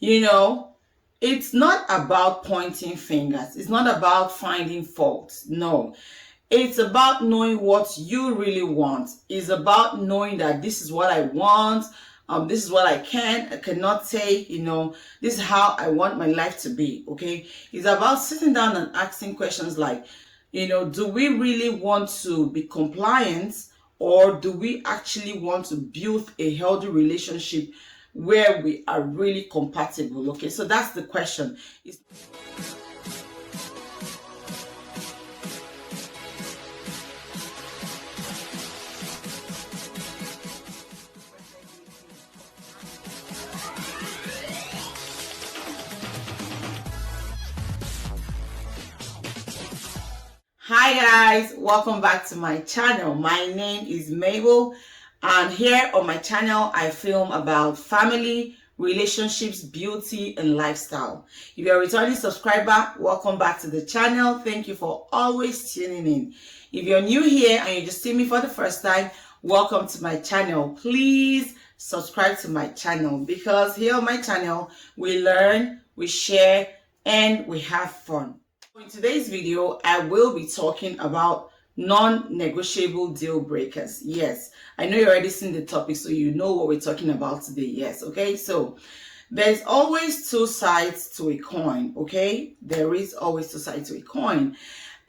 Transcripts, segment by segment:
You know, it's not about pointing fingers. It's not about finding faults. No. It's about knowing what you really want. It's about knowing that this is what I want. This is what I cannot take. This is how I want my life to be. Okay. It's about sitting down and asking questions like, do we really want to be compliant, or do we actually want to build a healthy relationship where we are really compatible? Okay. So that's the question. Hi guys, welcome back to my channel. My name is Mabel, and here on my channel I film about family, relationships, beauty and lifestyle. If you're a returning subscriber, welcome back to the channel. Thank you for always tuning in. If you're new here and you just see me for the first time, welcome to my channel. Please subscribe to my channel, because here on my channel we learn, we share and we have fun. In today's video, I will be talking about non-negotiable deal breakers. Yes, I know you already seen the topic, so you know what we're talking about today. Yes, okay, so there's always two sides to a coin. Okay, there is always two sides to a coin.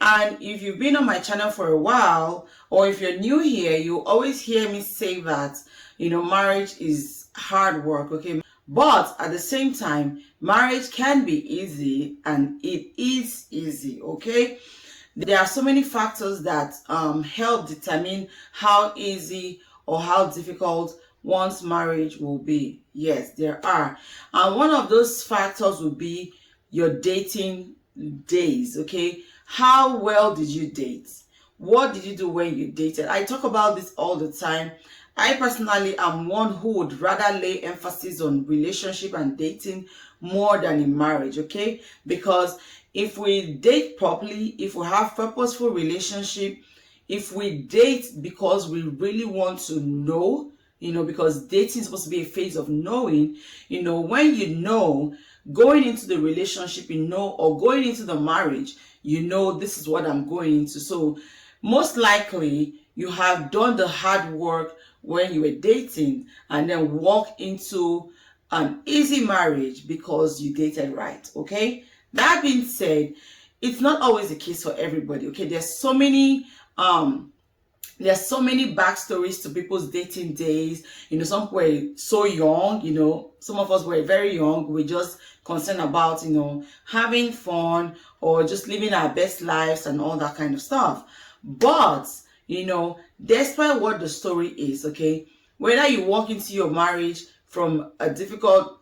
And if you've been on my channel for a while, or if you're new here, you always hear me say that, marriage is hard work. Okay, but at the same time, marriage can be easy, and it is easy. Okay, there are so many factors that help determine how easy or how difficult one's marriage will be. Yes, there are. And one of those factors will be your dating days. Okay, how well did you date? What did you do when you dated? I talk about this all the time. I personally am one who would rather lay emphasis on relationship and dating more than in marriage. Okay, because if we date properly, if we have purposeful relationship, if we date because we really want to know, because dating is supposed to be a phase of knowing, when going into the relationship, or going into the marriage, this is what I'm going into. So most likely you have done the hard work when you were dating, and then walk into an easy marriage because you dated right. Okay, that being said, it's not always the case for everybody. Okay, there's so many backstories to people's dating days. Some were so young, some of us were very young. We're just concerned about, having fun or just living our best lives and all that kind of stuff. But, despite what the story is, okay, whether you walk into your marriage from a difficult,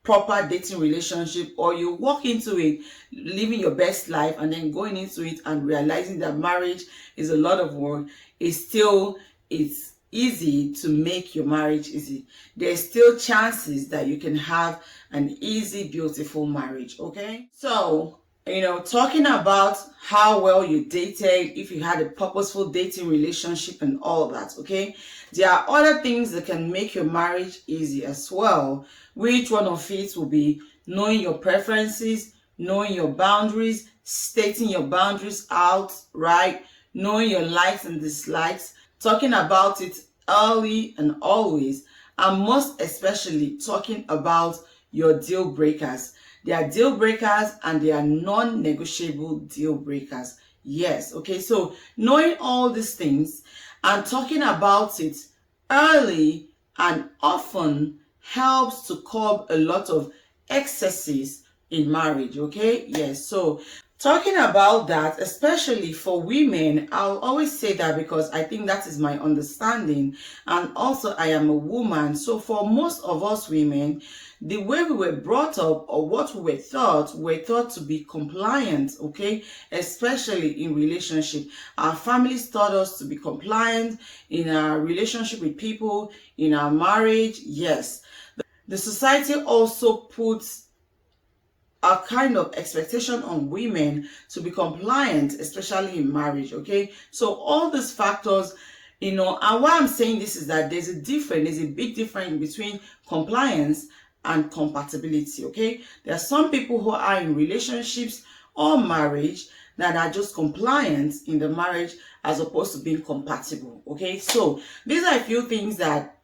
proper dating relationship, or you walk into it living your best life and then going into it and realizing that marriage is a lot of work, it's easy to make your marriage easy. There's still chances that you can have an easy, beautiful marriage. Okay, so talking about how well you dated, if you had a purposeful dating relationship and all that, okay, there are other things that can make your marriage easy as well. Which one of it will be knowing your preferences, knowing your boundaries, stating your boundaries out, right? Knowing your likes and dislikes, talking about it early and always, and most especially talking about your deal breakers. There are deal breakers and there are non-negotiable deal breakers. Yes, okay, so knowing all these things and talking about it early and often helps to curb a lot of excesses in marriage. Okay, yes, so talking about that, especially for women, I'll always say that because I think that is my understanding, and also I am a woman. So for most of us women, the way we were brought up, or what we were taught to be compliant. Okay, especially in relationship, our families taught us to be compliant in our relationship with people, in our marriage. Yes, the society also puts a kind of expectation on women to be compliant, especially in marriage. Okay, so all these factors, and why I'm saying this is that there's a big difference between compliance and compatibility. Okay, there are some people who are in relationships or marriage that are just compliant in the marriage as opposed to being compatible. Okay, so these are a few things that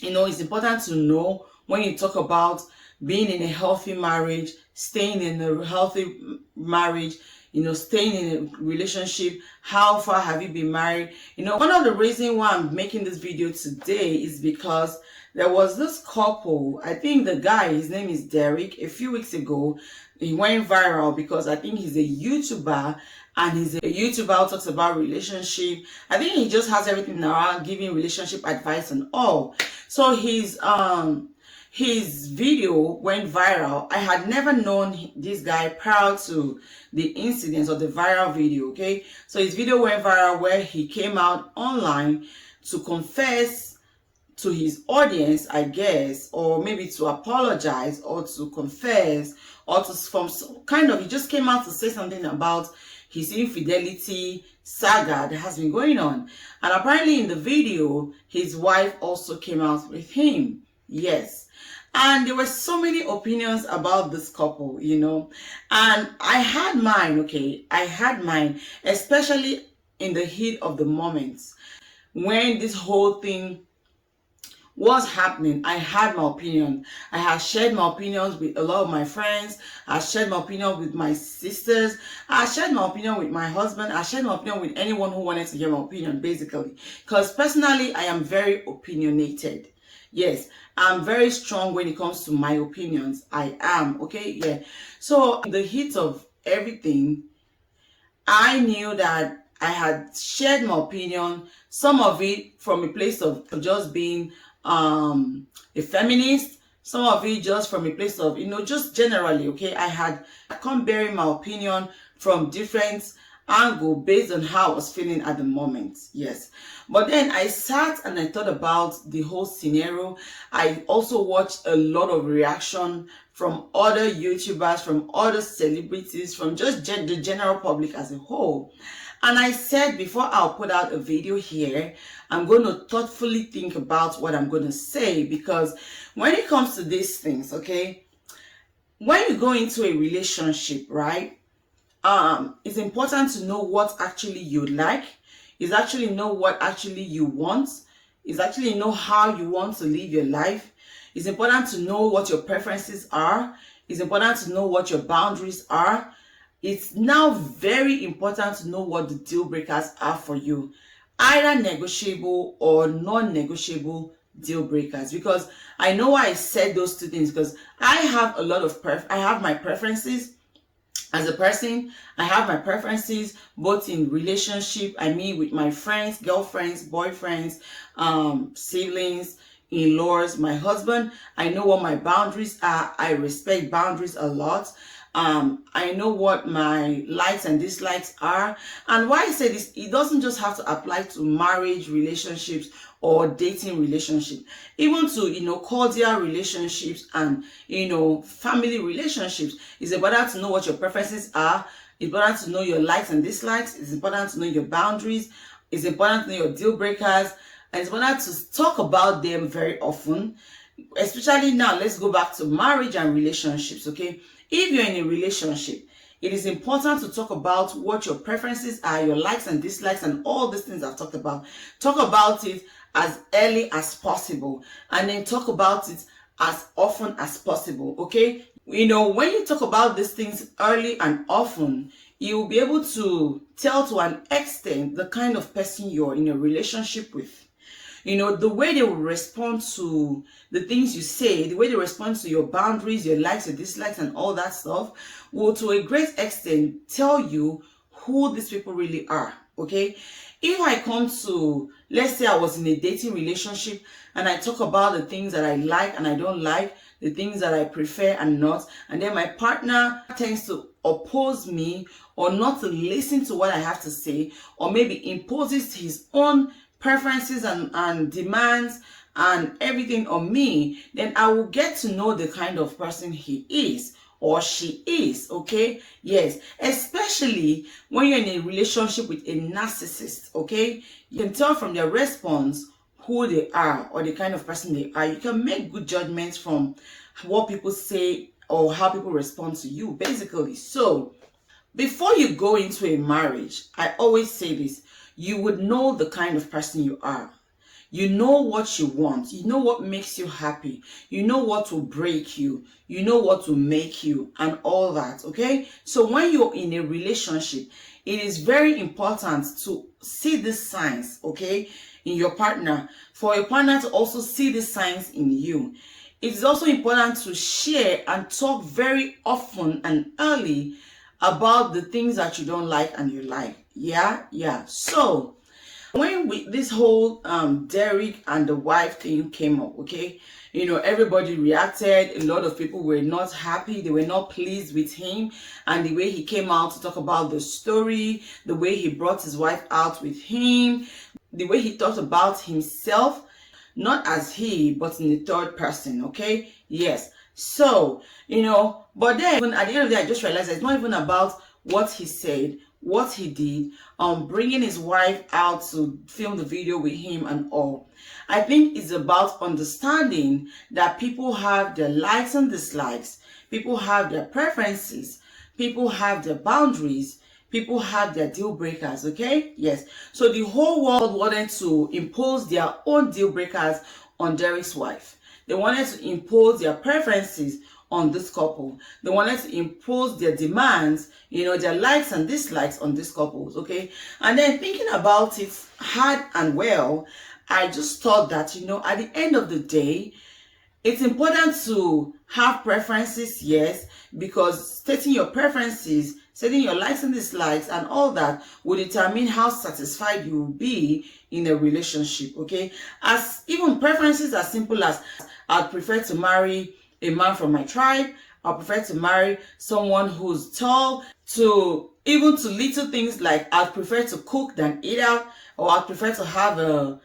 it's important to know when you talk about being in a healthy marriage, staying in a healthy marriage, staying in a relationship. How far have you been married? One of the reasons why I'm making this video today is because there was this couple. I think the guy, his name is Derek. A few weeks ago, he went viral because I think he's a YouTuber, and he's a YouTuber who talks about relationship. I think he just has everything around giving relationship advice and all. So his video went viral. I had never known this guy prior to the incidents of the viral video. Okay, so his video went viral where he came out online to confess to his audience, I guess, or maybe to apologize or to confess or to he just came out to say something about his infidelity saga that has been going on. And apparently in the video, his wife also came out with him. Yes. And there were so many opinions about this couple, and I had mine, okay? I had mine, especially in the heat of the moment when this whole thing was happening. I had my opinion. I had shared my opinions with a lot of my friends. I shared my opinion with my sisters. I shared my opinion with my husband. I shared my opinion with anyone who wanted to hear my opinion, basically. Because personally, I am very opinionated. Yes, I'm very strong when it comes to my opinions. I am, okay? Yeah. So in the heat of everything, I knew that I had shared my opinion, some of it from a place of just being a feminist, some of it just from a place of, just generally, okay? I come bearing my opinion from different angle based on how I was feeling at the moment. Yes. But then I sat and I thought about the whole scenario. I also watched a lot of reaction from other YouTubers, from other celebrities, from just the general public as a whole. And I said, before I'll put out a video here, I'm going to thoughtfully think about what I'm going to say, because when it comes to these things, okay, when you go into a relationship, right, it's important to know what actually you like. Is actually know what actually you want. Is actually know how you want to live your life. It's important to know what your preferences are. It's important to know what your boundaries are. It's now very important to know what the deal breakers are for you. Either negotiable or non-negotiable deal breakers. Because I know why I said those two things, because I have a lot of I have my preferences. As a person, I have my preferences both in relationship, I mean with my friends, girlfriends, boyfriends, siblings, in-laws, my husband. I know what my boundaries are. I respect boundaries a lot. I know what my likes and dislikes are. And why I say this, it doesn't just have to apply to marriage relationships or dating relationships, even to, cordial relationships and, family relationships. It's important to know what your preferences are. It's important to know your likes and dislikes. It's important to know your boundaries. It's important to know your deal breakers. And it's important to talk about them very often. Especially now, let's go back to marriage and relationships, okay? If you're in a relationship, it is important to talk about what your preferences are, your likes and dislikes, and all these things I've talked about. Talk about it as early as possible, and then talk about it as often as possible, okay? When you talk about these things early and often, you will be able to tell to an extent the kind of person you're in a relationship with. The way they will respond to the things you say, the way they respond to your boundaries, your likes, your dislikes, and all that stuff will to a great extent tell you who these people really are, okay? If I come to, let's say I was in a dating relationship and I talk about the things that I like and I don't like, the things that I prefer and not, and then my partner tends to oppose me or not to listen to what I have to say, or maybe imposes his own preferences and demands and everything on me, then I will get to know the kind of person he is or she is, okay? Yes, especially when you're in a relationship with a narcissist, okay? You can tell from their response who they are or the kind of person they are. You can make good judgments from what people say or how people respond to you, basically. So before you go into a marriage, I always say this, you would know the kind of person you are. You know what you want. You know what makes you happy. You know what will break you. You know what will make you and all that, okay? So when you're in a relationship, it is very important to see these signs, okay, in your partner. For your partner to also see these signs in you. It is also important to share and talk very often and early about the things that you don't like and you like. Yeah. So when this whole Derek and the wife thing came up, okay, everybody reacted. A lot of people were not happy. They were not pleased with him and the way he came out to talk about the story, the way he brought his wife out with him, the way he thought about himself, not as he, but in the third person, okay? Yes. So, but then at the end of the day, I just realized that it's not even about what he said, what he did, bringing his wife out to film the video with him and all. I think it's about understanding that people have their likes and dislikes, people have their preferences, people have their boundaries, people have their deal breakers, okay? Yes. So the whole world wanted to impose their own deal breakers on Derek's wife. They wanted to impose their preferences on this couple. They wanted to impose their demands, their likes and dislikes on these couples, okay? And then thinking about it hard and well, I just thought that, at the end of the day, it's important to have preferences, yes, because stating your preferences, setting your likes and dislikes and all that will determine how satisfied you will be in a relationship, okay? As even preferences as simple as I'd prefer to marry a man from my tribe, I prefer to marry someone who's tall, to even to little things like I'd prefer to cook than eat out, or I'd prefer to have a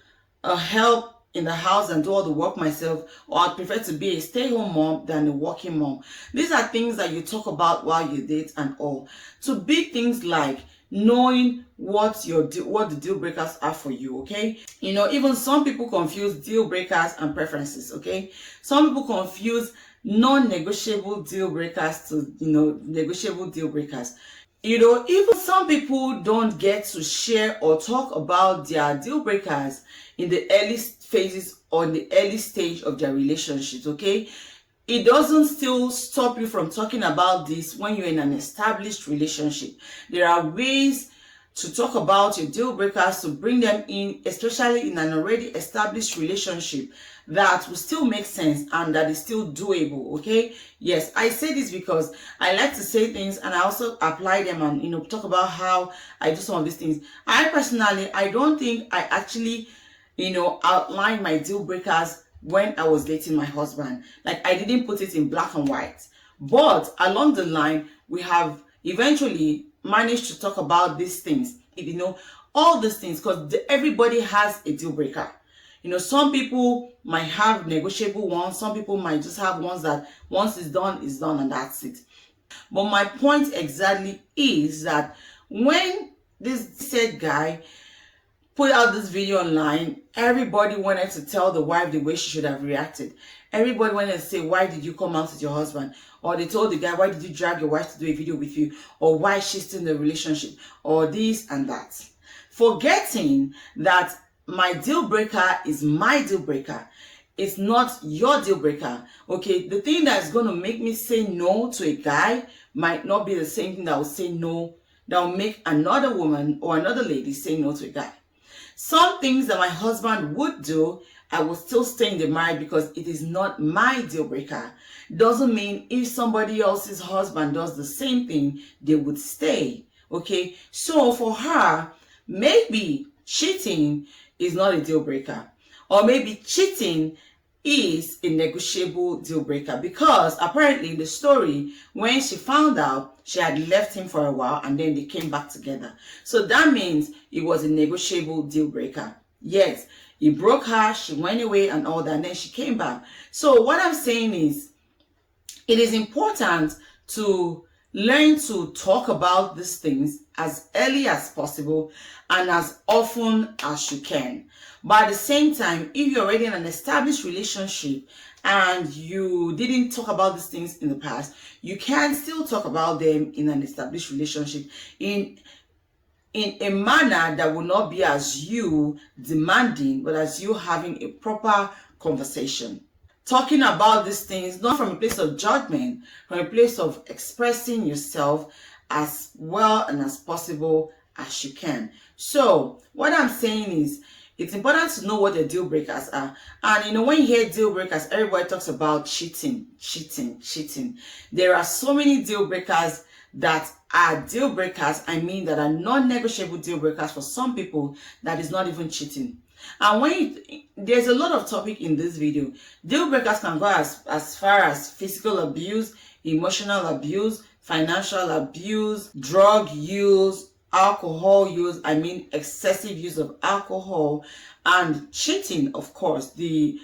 help in the house and do all the work myself, or I'd prefer to be a stay-home mom than a working mom. These are things that you talk about while you date and all. To big things like knowing what the deal breakers are for you, okay? Even some people confuse deal breakers and preferences, okay? Some people confuse non-negotiable deal breakers to negotiable deal breakers. Even some people don't get to share or talk about their deal breakers in the early phases or in the early stage of their relationships, okay? It doesn't still stop you from talking about this when you're in an established relationship. There are ways to talk about your deal breakers, to bring them in, especially in an already established relationship, that will still make sense and that is still doable, okay? Yes, I say this because I like to say things and I also apply them and, talk about how I do some of these things. I personally, I don't think I actually, outlined my deal breakers when I was dating my husband. Like, I didn't put it in black and white. But along the line, we have eventually managed to talk about these things, all these things, because everybody has a deal breaker. Some people might have negotiable ones. Some people might just have ones that once it's done, and that's it. But my point exactly is that when this said guy put out this video online, everybody wanted to tell the wife the way she should have reacted. Everybody wanted to say, why did you come out with your husband? Or they told the guy, why did you drag your wife to do a video with you? Or why she's still in the relationship? Or this and that. Forgetting that my deal breaker is my deal breaker. It's not your deal breaker. Okay, the thing that's going to make me say no to a guy might not be the same thing that will say no, that will make another woman or another lady say no to a guy. Some things that my husband would do, I will still stay in the marriage because it is not my deal breaker. Doesn't mean if somebody else's husband does the same thing, they would stay. Okay, so for her, maybe cheating is not a deal breaker, or maybe cheating is a negotiable deal breaker, because apparently in the story, when she found out, she had left him for a while and then they came back together. So that means it was a negotiable deal breaker. Yes, he broke her, she went away and all that, and then she came back. So what I'm saying is, it is important to learn to talk about these things as early as possible and as often as you can. But at the same time, if you're already in an established relationship and you didn't talk about these things in the past, you can still talk about them in an established relationship in a manner that will not be as you demanding, but as you having a proper conversation. Talking about these things, not from a place of judgment, from a place of expressing yourself as well and as possible as you can. So what I'm saying is, it's important to know what the deal breakers are. And when you hear deal breakers, everybody talks about cheating. There are so many deal breakers that are deal breakers, that are non-negotiable deal breakers for some people, that is not even cheating. And there's a lot of topic in this video. Deal breakers can go as far as physical abuse, emotional abuse, financial abuse, drug use, alcohol use, excessive use of alcohol, and cheating, of course, the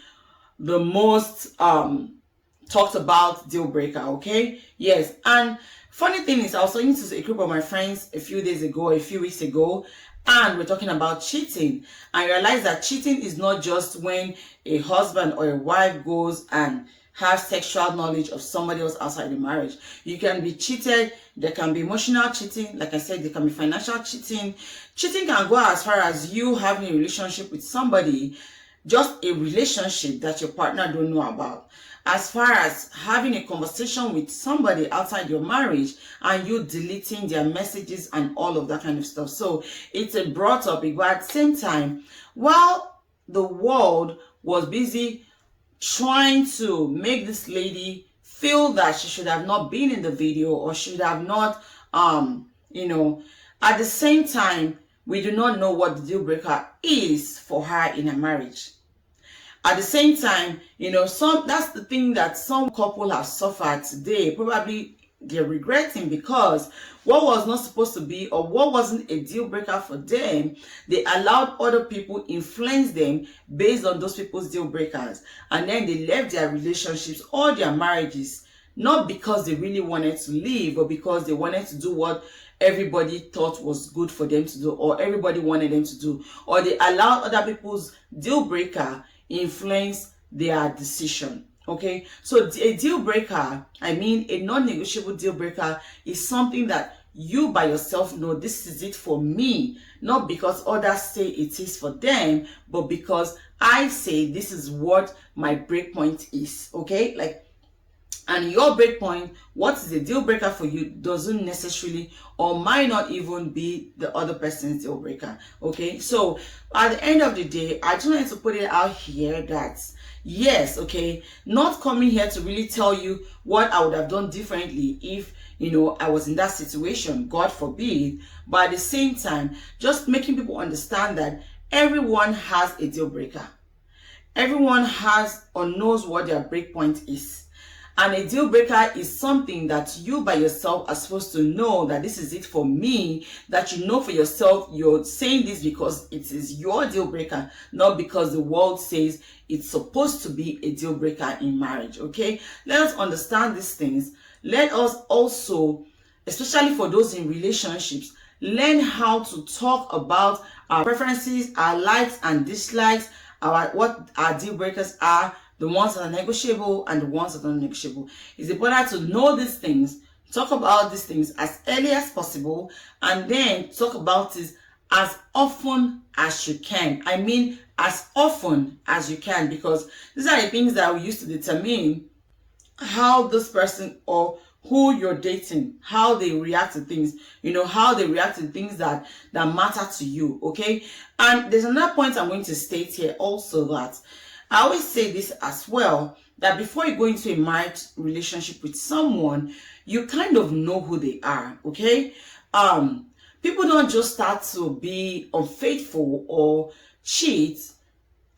most talked about deal breaker. Okay, yes. And funny thing is, I was talking to a group of my friends a few weeks ago, and we're talking about cheating. I realized that cheating is not just when a husband or a wife goes and have sexual knowledge of somebody else outside the marriage. You can be cheated. There can be emotional cheating. Like I said, there can be financial cheating. Cheating can go as far as you having a relationship with somebody, just a relationship that your partner don't know about. As far as having a conversation with somebody outside your marriage and you deleting their messages and all of that kind of stuff. So it's a broad topic, but at the same time, while the world was busy trying to make this lady feel that she should have not been in the video or should have not, at the same time, we do not know what the deal breaker is for her in a marriage. At the same time, that's the thing that some couple have suffered today. Probably they're regretting because what was not supposed to be, or what wasn't a deal breaker for them, they allowed other people influence them based on those people's deal breakers. And then they left their relationships or their marriages, not because they really wanted to leave, but because they wanted to do what everybody thought was good for them to do, or everybody wanted them to do, or they allowed other people's deal breaker influence their decision. Okay, so a deal breaker, a non-negotiable deal breaker, is something that you by yourself know, this is it for me, not because others say it is for them, but because I say this is what my breakpoint is. Okay, and your breakpoint, what is a deal breaker for you, doesn't necessarily or might not even be the other person's deal breaker. Okay, so at the end of the day, I just wanted to put it out here that yes, okay, not coming here to really tell you what I would have done differently if I was in that situation, God forbid, but at the same time, just making people understand that everyone has a deal breaker. Everyone has or knows what their breakpoint is. And a deal breaker is something that you by yourself are supposed to know that this is it for me, that you know for yourself. You're saying this because it is your deal breaker, not because the world says it's supposed to be a deal breaker in marriage. Okay, let us understand these things. Let us also, especially for those in relationships, learn how to talk about our preferences, our likes and dislikes, what our deal breakers are, the ones that are negotiable and the ones that are non-negotiable. It's important to know these things, talk about these things as early as possible, and then talk about it as often as you can. As often as you can, because these are the things that we use to determine how this person or who you're dating, how they react to things, how they react to things that matter to you. Okay, and there's another point I'm going to state here also, that I always say this as well, that before you go into a marriage relationship with someone, you kind of know who they are. Okay, people don't just start to be unfaithful or cheat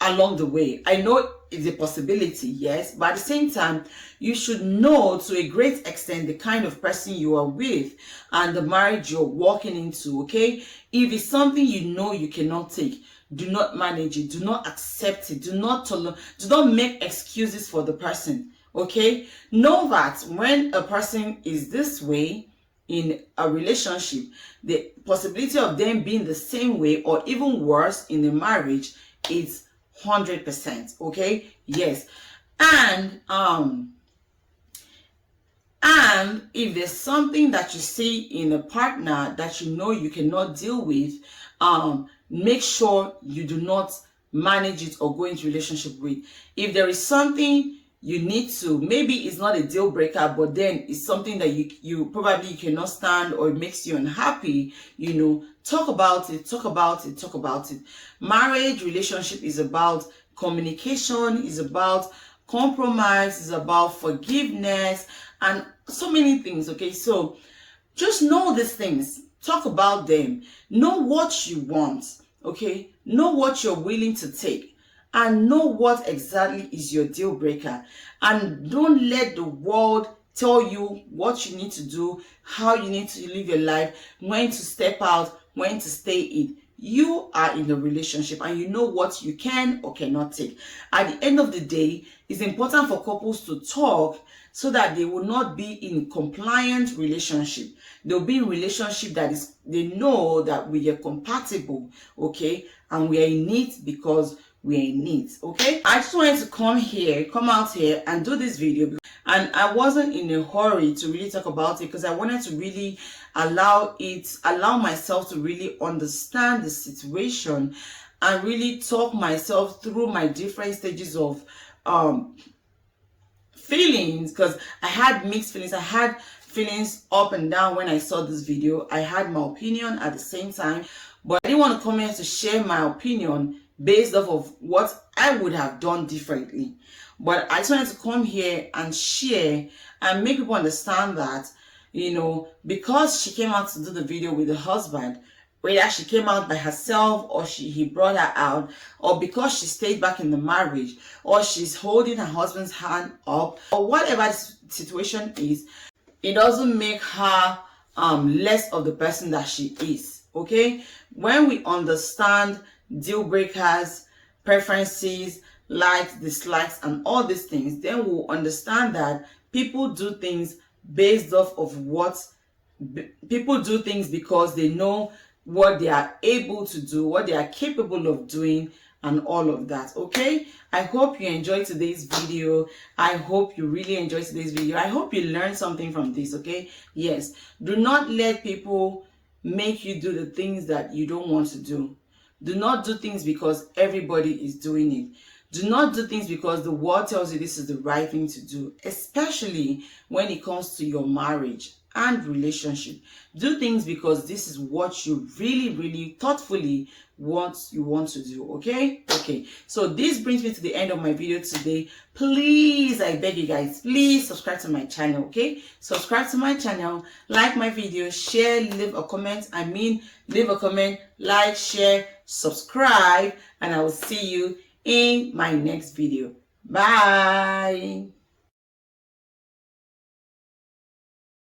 along the way. I know it's a possibility, yes, but at the same time, you should know to a great extent the kind of person you are with and the marriage you're walking into. Okay, if it's something you cannot take, do not manage it, do not accept it, do not make excuses for the person. Okay, know that when a person is this way in a relationship, the possibility of them being the same way or even worse in the marriage is 100%. Okay, yes. And if there's something that you see in a partner that you know you cannot deal with, make sure you do not manage it or go into relationship with. If there is something you need to, maybe it's not a deal breaker, but then it's something that you probably you cannot stand or it makes you unhappy, you know, talk about it. Marriage relationship is about communication, is about compromise, is about forgiveness, and so many things. Okay, so just know these things, talk about them, know what you want, okay, know what you're willing to take, and know what exactly is your deal breaker. And don't let the world tell you what you need to do, how you need to live your life, when to step out, when to stay in. You are in a relationship and you know what you can or cannot take. At the end of the day, it's important for couples to talk so that they will not be in compliant relationship. They'll be in relationship that is, they know that we are compatible, okay, and we are in it because we are in it, okay. I just wanted to come out here and do this video, and I wasn't in a hurry to really talk about it because I wanted to really allow myself to really understand the situation and really talk myself through my different stages of feelings, because I had mixed feelings. I had feelings up and down when I saw this video. I had my opinion at the same time, but I didn't want to come here to share my opinion based off of what I would have done differently. But I just wanted to come here and share and make people understand that, you know, because she came out to do the video with the husband, whether she came out by herself or he brought her out, or because she stayed back in the marriage, or she's holding her husband's hand up, or whatever the situation is, it doesn't make her less of the person that she is, okay? When we understand deal breakers, preferences, likes, dislikes, and all these things, then we'll understand that people do things based off of people do things because they know what they are able to do, what they are capable of doing, and all of that, okay? I hope you enjoyed today's video. I hope you really enjoyed today's video. I hope you learned something from this, okay? Yes, do not let people make you do the things that you don't want to do. Do not do things because everybody is doing it. Do not do things because the world tells you this is the right thing to do, especially when it comes to your marriage and relationship. Do things because this is what you really, really thoughtfully want to do, okay? Okay, so this brings me to the end of my video today. Please, I beg you guys, please subscribe to my channel, okay? Subscribe to my channel, like my video, share, leave a comment. Leave a comment, like, share, subscribe, and I will see you in my next video. Bye.